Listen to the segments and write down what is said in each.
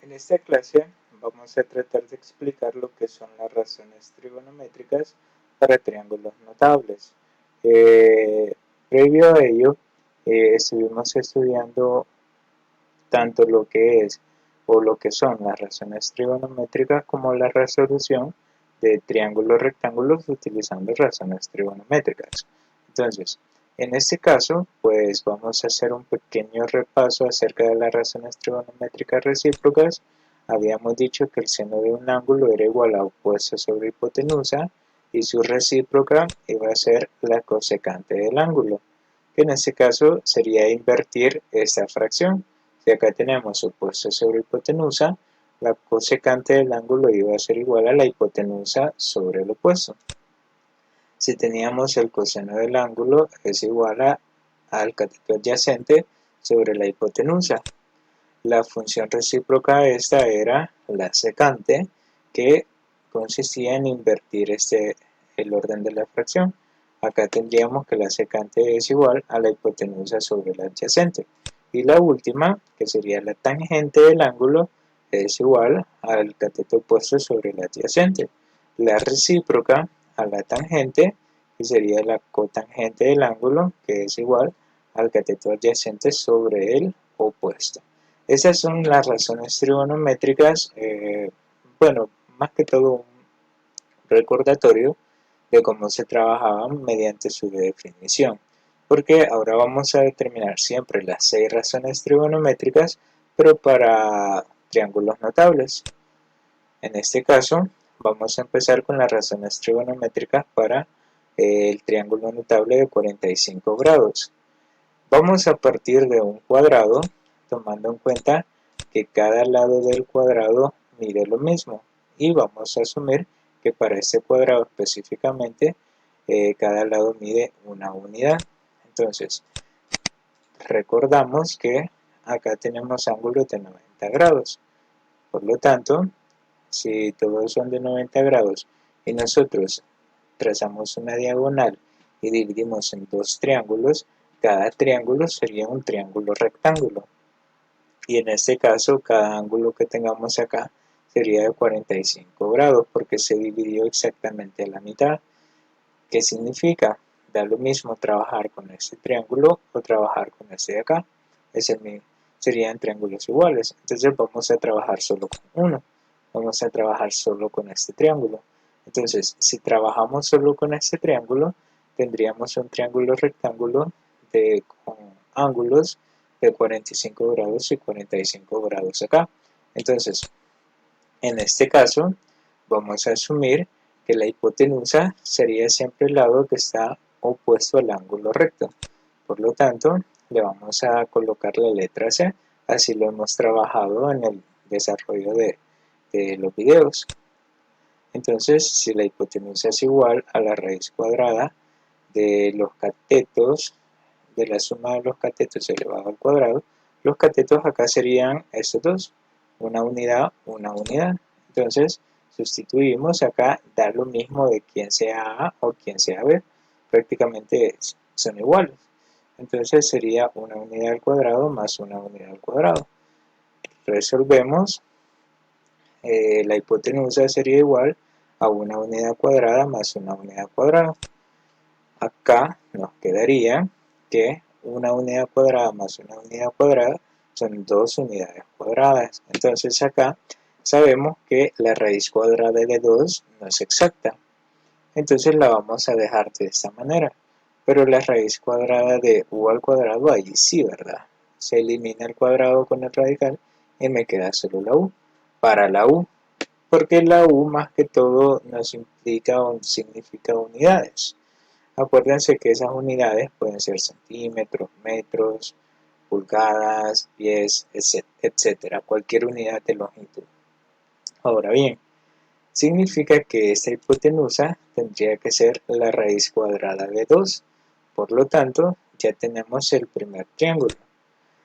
En esta clase vamos a tratar de explicar lo que son las razones trigonométricas para triángulos notables. Previo a ello, estuvimos estudiando tanto lo que es o lo que son las razones trigonométricas como la resolución de triángulos rectángulos utilizando razones trigonométricas. Entonces, en este caso, pues vamos a hacer un pequeño repaso acerca de las razones trigonométricas recíprocas. Habíamos dicho que el seno de un ángulo era igual a opuesto sobre hipotenusa y su recíproca iba a ser la cosecante del ángulo, que en este caso sería invertir esta fracción. Si acá tenemos opuesto sobre hipotenusa, la cosecante del ángulo iba a ser igual a la hipotenusa sobre el opuesto. Si teníamos el coseno del ángulo es igual al cateto adyacente sobre la hipotenusa. La función recíproca a esta era la secante, que consistía en invertir el orden de la fracción. Acá tendríamos que la secante es igual a la hipotenusa sobre la adyacente. Y la última, que sería la tangente del ángulo, es igual al cateto opuesto sobre el adyacente. La recíproca a la tangente, que sería la cotangente del ángulo, que es igual al cateto adyacente sobre el opuesto. Esas son las razones trigonométricas, bueno, más que todo un recordatorio de cómo se trabajaban mediante su definición, porque ahora vamos a determinar siempre las 6 razones trigonométricas, pero para triángulos notables. En este caso, vamos a empezar con las razones trigonométricas para el triángulo notable de 45 grados. Vamos a partir de un cuadrado, tomando en cuenta que cada lado del cuadrado mide lo mismo, y vamos a asumir que para este cuadrado específicamente cada lado mide una unidad. Entonces, recordamos que acá tenemos ángulos de 90 grados. Por lo tanto, si todos son de 90 grados y nosotros trazamos una diagonal y dividimos en dos triángulos, cada triángulo sería un triángulo rectángulo. Y en este caso, cada ángulo que tengamos acá sería de 45 grados porque se dividió exactamente a la mitad. ¿Qué significa? Da lo mismo trabajar con este triángulo o trabajar con este de acá. Serían triángulos iguales. Entonces vamos a trabajar solo con uno. Vamos a trabajar solo con este triángulo. Entonces, si trabajamos solo con este triángulo, tendríamos un triángulo rectángulo con ángulos de 45 grados y 45 grados acá. Entonces, en este caso, vamos a asumir que la hipotenusa sería siempre el lado que está opuesto al ángulo recto. Por lo tanto, le vamos a colocar la letra C, así lo hemos trabajado en el desarrollo de los videos. Entonces, si la hipotenusa es igual a la raíz cuadrada de los catetos, de la suma de los catetos elevado al cuadrado, los catetos acá serían estos dos, una unidad, una unidad. Entonces, sustituimos acá, da lo mismo de quién sea A o quién sea B, prácticamente son iguales. Entonces sería una unidad al cuadrado más una unidad al cuadrado. Resolvemos, la hipotenusa sería igual a una unidad cuadrada más una unidad cuadrada. Acá nos quedaría que una unidad cuadrada más una unidad cuadrada son dos unidades cuadradas. Entonces acá sabemos que la raíz cuadrada de 2 no es exacta. Entonces la vamos a dejar de esta manera. Pero la raíz cuadrada de u al cuadrado, ahí sí, ¿verdad? Se elimina el cuadrado con el radical y me queda solo la u. Para la u, porque la u más que todo nos implica o significa unidades. Acuérdense que esas unidades pueden ser centímetros, metros, pulgadas, pies, etc. Cualquier unidad de longitud. Ahora bien, significa que esta hipotenusa tendría que ser la raíz cuadrada de 2. Por lo tanto, ya tenemos el primer triángulo.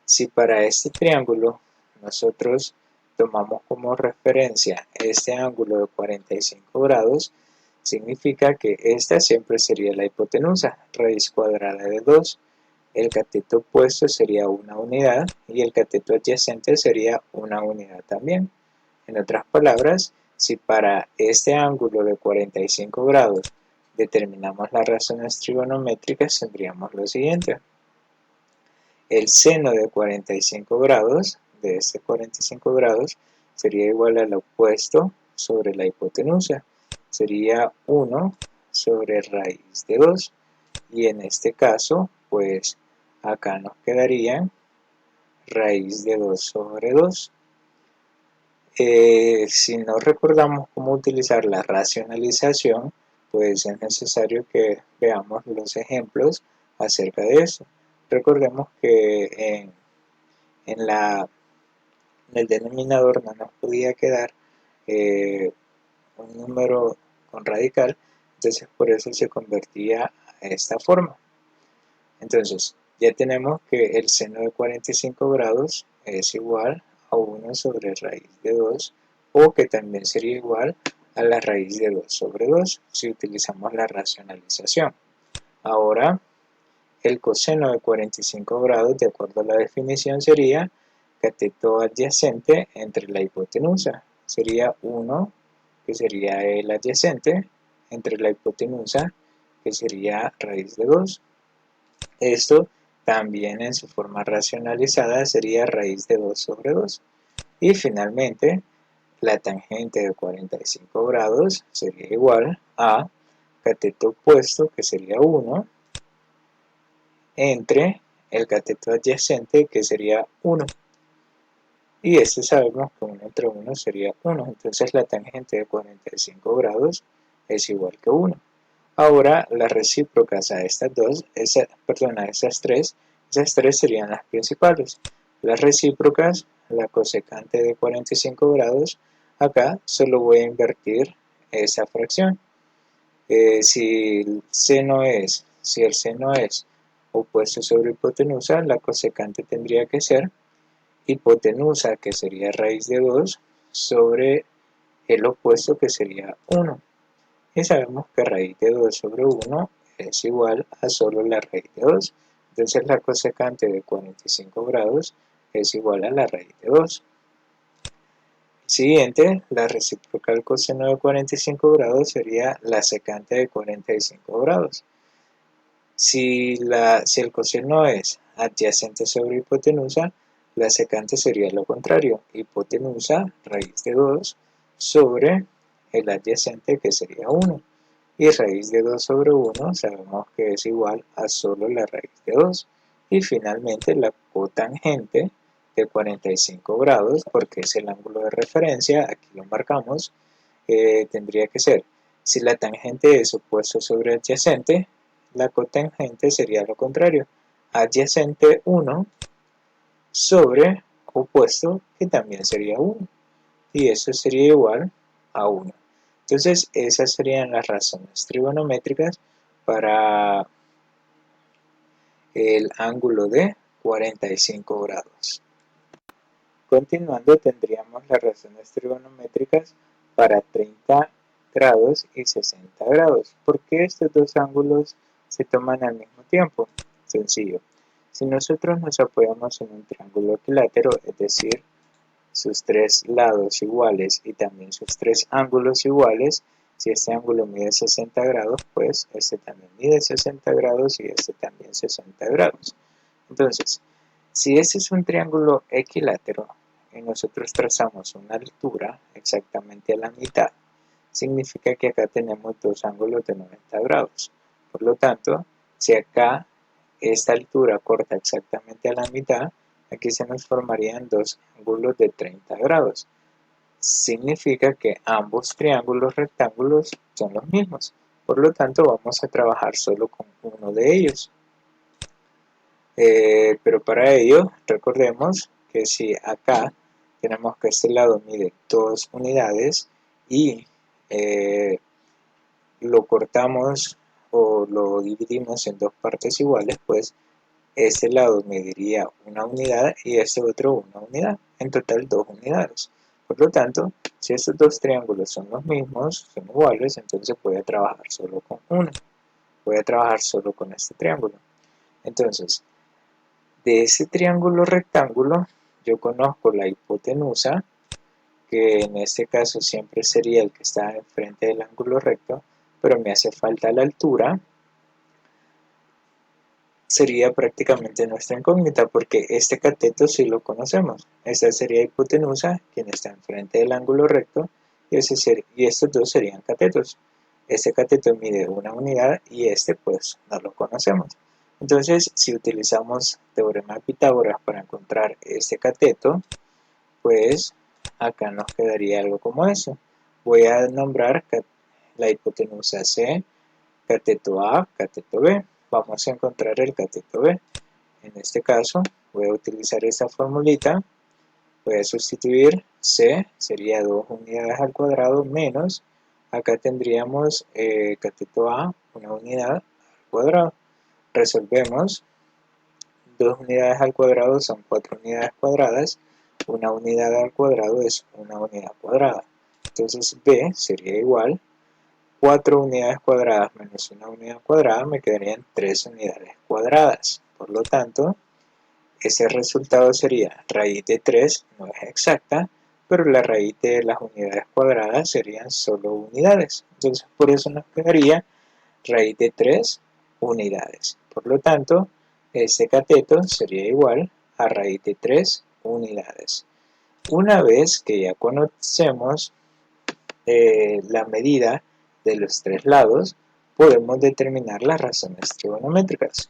Si para este triángulo nosotros tomamos como referencia este ángulo de 45 grados, significa que esta siempre sería la hipotenusa, raíz cuadrada de 2. el cateto opuesto sería una unidad y el cateto adyacente sería una unidad también. En otras palabras, si para este ángulo de 45 grados determinamos las razones trigonométricas, tendríamos lo siguiente. El seno de 45 grados, de este 45 grados, sería igual al opuesto sobre la hipotenusa. Sería 1 sobre raíz de 2. Y en este caso, pues acá nos quedaría raíz de 2 sobre 2. Si no recordamos cómo utilizar la racionalización, pues es necesario que veamos los ejemplos acerca de eso. Recordemos que en el denominador no nos podía quedar un número con radical, entonces por eso se convertía a esta forma. Entonces, ya tenemos que el seno de 45 grados es igual a 1 sobre raíz de 2, o que también sería igual a la raíz de 2 sobre 2 si utilizamos la racionalización. Ahora, el coseno de 45 grados, de acuerdo a la definición, sería cateto adyacente entre la hipotenusa. Sería 1, que sería el adyacente, entre la hipotenusa, que sería raíz de 2. Esto también en su forma racionalizada sería raíz de 2 sobre 2. Y finalmente, la tangente de 45 grados sería igual a cateto opuesto, que sería 1, entre el cateto adyacente, que sería 1. Y este sabemos que 1 entre 1 sería 1. Entonces la tangente de 45 grados es igual que 1. Ahora las recíprocas a estas dos, a esas tres serían las principales. Las recíprocas, la cosecante de 45 grados, acá solo voy a invertir esa fracción. Si el seno es opuesto sobre hipotenusa, la cosecante tendría que ser hipotenusa, que sería raíz de 2, sobre el opuesto, que sería 1. Y sabemos que raíz de 2 sobre 1 es igual a solo la raíz de 2. Entonces la cosecante de 45 grados es igual a la raíz de 2. Siguiente, la recíproca del coseno de 45 grados sería la secante de 45 grados. Si el coseno es adyacente sobre hipotenusa, la secante sería lo contrario, hipotenusa, raíz de 2, sobre el adyacente, que sería 1. Y raíz de 2 sobre 1 sabemos que es igual a solo la raíz de 2. Y finalmente la cotangente de 45 grados, porque es el ángulo de referencia, aquí lo marcamos, tendría que ser, si la tangente es opuesto sobre adyacente, la cotangente sería lo contrario, adyacente 1 sobre opuesto, que también sería 1. Y eso sería igual a 1. Entonces, esas serían las razones trigonométricas para el ángulo de 45 grados. Continuando, tendríamos las razones trigonométricas para 30 grados y 60 grados. ¿Por qué estos dos ángulos se toman al mismo tiempo? Sencillo. Si nosotros nos apoyamos en un triángulo equilátero, es decir, sus tres lados iguales y también sus tres ángulos iguales, si este ángulo mide 60 grados, pues este también mide 60 grados y este también 60 grados. Entonces, si este es un triángulo equilátero y nosotros trazamos una altura exactamente a la mitad, significa que acá tenemos dos ángulos de 90 grados. Por lo tanto, si acá esta altura corta exactamente a la mitad, aquí se nos formarían dos ángulos de 30 grados. Significa que ambos triángulos rectángulos son los mismos. Por lo tanto, vamos a trabajar solo con uno de ellos. Pero para ello, recordemos que si acá tenemos que este lado mide 2 unidades y lo cortamos o lo dividimos en dos partes iguales, pues este lado mediría una unidad y este otro una unidad, en total 2 unidades. Por lo tanto, si estos dos triángulos son los mismos, son iguales, entonces voy a trabajar solo con uno. Voy a trabajar solo con este triángulo. Entonces, De ese triángulo rectángulo yo conozco la hipotenusa, que en este caso siempre sería el que está enfrente del ángulo recto, pero me hace falta la altura. Sería prácticamente nuestra incógnita, porque este cateto sí lo conocemos. Esta sería hipotenusa, quien está enfrente del ángulo recto, y estos dos serían catetos. Este cateto mide una unidad y este pues no lo conocemos. Entonces, si utilizamos teorema de Pitágoras para encontrar este cateto, pues acá nos quedaría algo como eso. Voy a nombrar la hipotenusa C, cateto A, cateto B. Vamos a encontrar el cateto B. En este caso voy a utilizar esta formulita. Voy a sustituir C, sería 2 unidades al cuadrado menos, acá tendríamos cateto A, una unidad al cuadrado. Resolvemos, 2 unidades al cuadrado son 4 unidades cuadradas, una unidad al cuadrado es una unidad cuadrada. Entonces B sería igual, 4 unidades cuadradas menos una unidad cuadrada me quedarían 3 unidades cuadradas. Por lo tanto, ese resultado sería raíz de 3, no es exacta, pero la raíz de las unidades cuadradas serían solo unidades. Entonces, por eso nos quedaría raíz de 3 unidades. Por lo tanto, este cateto sería igual a raíz de 3 unidades. Una vez que ya conocemos la medida de los tres lados, podemos determinar las razones trigonométricas.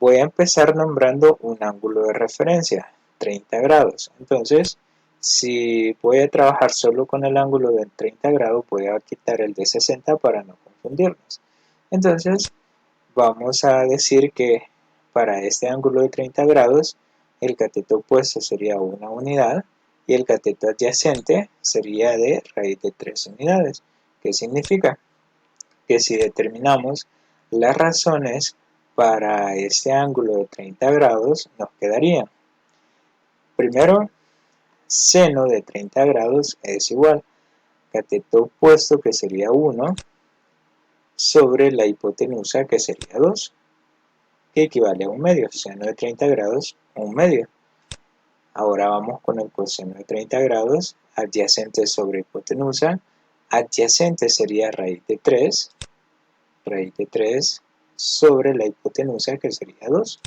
Voy a empezar nombrando un ángulo de referencia, 30 grados. Entonces, si voy a trabajar solo con el ángulo de 30 grados, voy a quitar el de 60 para no confundirnos. Entonces, vamos a decir que para este ángulo de 30 grados, el cateto opuesto sería una unidad y el cateto adyacente sería de raíz de 3 unidades. ¿Qué significa? Que si determinamos las razones para este ángulo de 30 grados, nos quedaría, primero, seno de 30 grados es igual cateto opuesto, que sería 1, sobre la hipotenusa, que sería 2, que equivale a un medio. Seno de 30 grados, un medio. Ahora vamos con el coseno de 30 grados, adyacente sobre hipotenusa. Adyacente sería raíz de 3 sobre la hipotenusa, que sería 2.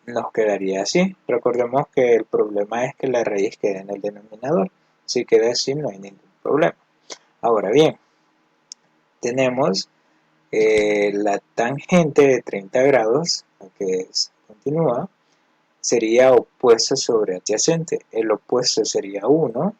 Nos quedaría así. Recordemos que el problema es que la raíz quede en el denominador. Si queda así, no hay ningún problema. Ahora bien, tenemos la tangente de 30 grados, que continúa, sería opuesto sobre adyacente. El opuesto sería 1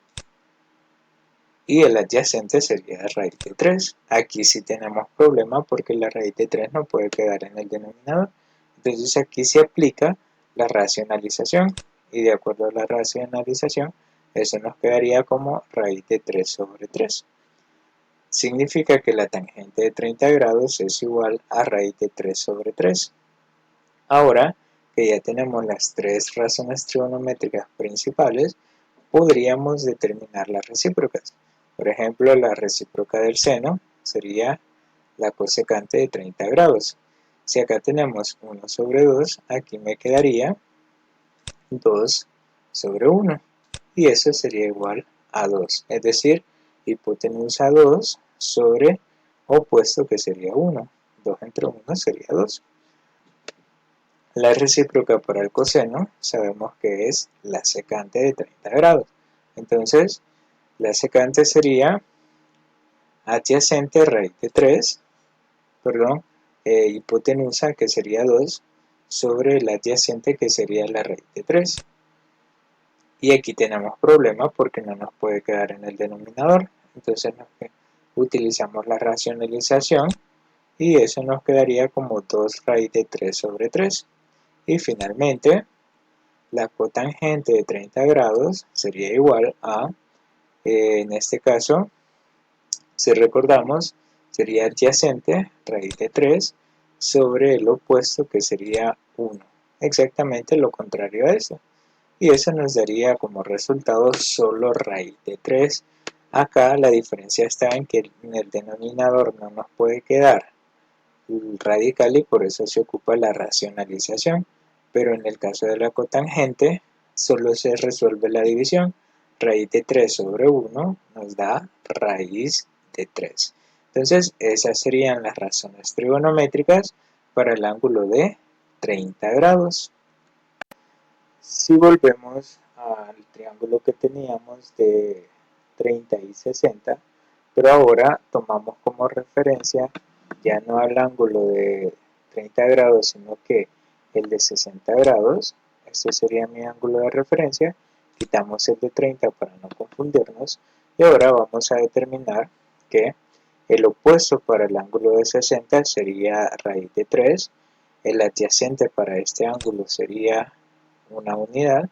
y el adyacente sería raíz de 3. Aquí sí tenemos problema porque la raíz de 3 no puede quedar en el denominador. Entonces aquí se aplica la racionalización y de acuerdo a la racionalización, eso nos quedaría como raíz de 3 sobre 3. Significa que la tangente de 30 grados es igual a raíz de 3 sobre 3. Ahora que ya tenemos las tres razones trigonométricas principales, podríamos determinar las recíprocas. Por ejemplo, la recíproca del seno sería la cosecante de 30 grados. Si acá tenemos 1 sobre 2, aquí me quedaría 2 sobre 1. Y eso sería igual a 2. Es decir, hipotenusa 2 sobre opuesto, que sería 1. 2 entre 1 sería 2. La recíproca para el coseno sabemos que es la secante de 30 grados. Entonces, la secante sería adyacente raíz de 3, hipotenusa, que sería 2, sobre la adyacente, que sería la raíz de 3. Y aquí tenemos problema porque no nos puede quedar en el denominador. Entonces utilizamos la racionalización y eso nos quedaría como 2 raíz de 3 sobre 3. Y finalmente, la cotangente de 30 grados sería igual a, en este caso, si recordamos, sería adyacente, raíz de 3, sobre el opuesto, que sería 1. Exactamente lo contrario a eso. Y eso nos daría como resultado solo raíz de 3. Acá la diferencia está en que en el denominador no nos puede quedar el radical y por eso se ocupa la racionalización. pero en el caso de la cotangente solo se resuelve la división. Raíz de 3 sobre 1 nos da raíz de 3. Entonces esas serían las razones trigonométricas para el ángulo de 30 grados. Si volvemos al triángulo que teníamos de 30 y 60, pero ahora tomamos como referencia ya no al ángulo de 30 grados, sino que el de 60 grados, este sería mi ángulo de referencia, quitamos el de 30 para no confundirnos, y ahora vamos a determinar que el opuesto para el ángulo de 60 sería raíz de 3, el adyacente para este ángulo sería una unidad,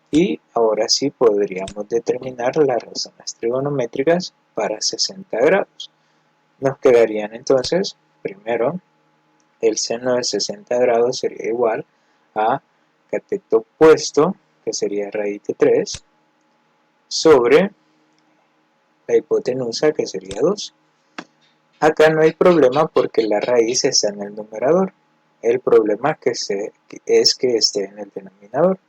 y ahora sí podríamos determinar las razones trigonométricas para 60 grados. Nos quedarían entonces, primero, el seno de 60 grados sería igual a cateto opuesto, que sería raíz de 3, sobre la hipotenusa, que sería 2. Acá no hay problema porque la raíz está en el numerador. El problema es que esté en el denominador.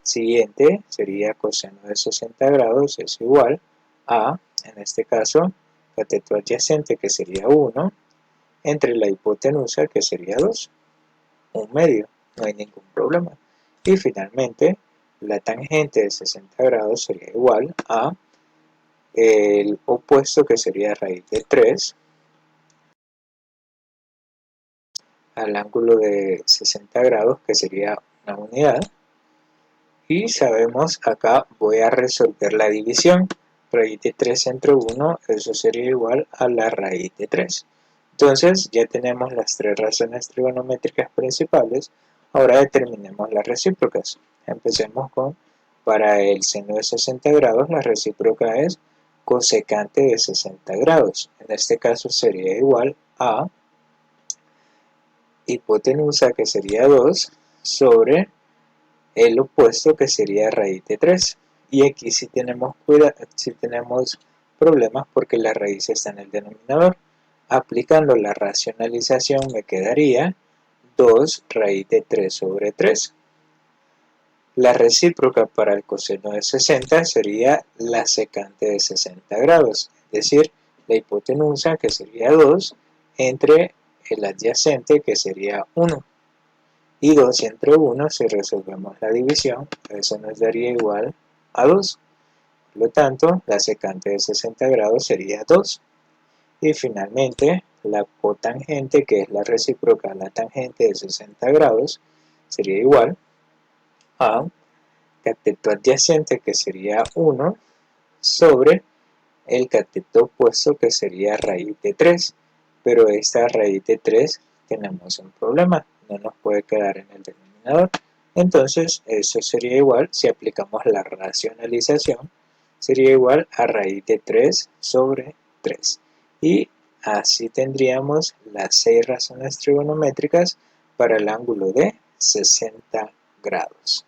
Siguiente sería coseno de 60 grados es igual a, en este caso, cateto adyacente, que sería 1, entre la hipotenusa, que sería 2, un medio, no hay ningún problema. Y finalmente, la tangente de 60 grados sería igual a el opuesto, que sería raíz de 3, al ángulo de 60 grados, que sería una unidad. Y sabemos, acá voy a resolver la división. Raíz de 3 entre 1, eso sería igual a la raíz de 3. Entonces ya tenemos las tres razones trigonométricas principales. Ahora determinemos las recíprocas. Empecemos con, para el seno de 60 grados, la recíproca es cosecante de 60 grados. En este caso sería igual a hipotenusa, que sería 2, sobre el opuesto, que sería raíz de 3. Y aquí sí tenemos problemas porque la raíz está en el denominador. Aplicando la racionalización me quedaría 2 raíz de 3 sobre 3. La recíproca para el coseno de 60 sería la secante de 60 grados, es decir, la hipotenusa, que sería 2, entre el adyacente, que sería 1. Y 2 entre 1, si resolvemos la división, eso nos daría igual a 2. Por lo tanto, la secante de 60 grados sería 2. Y finalmente, la cotangente, que es la recíproca a la tangente de 60 grados, sería igual a cateto adyacente, que sería 1, sobre el cateto opuesto, que sería raíz de 3. Pero esta raíz de 3 tenemos un problema, no nos puede quedar en el denominador. Entonces eso sería igual, si aplicamos la racionalización, sería igual a raíz de 3 sobre 3. Y así tendríamos las 6 razones trigonométricas para el ángulo de 60 grados.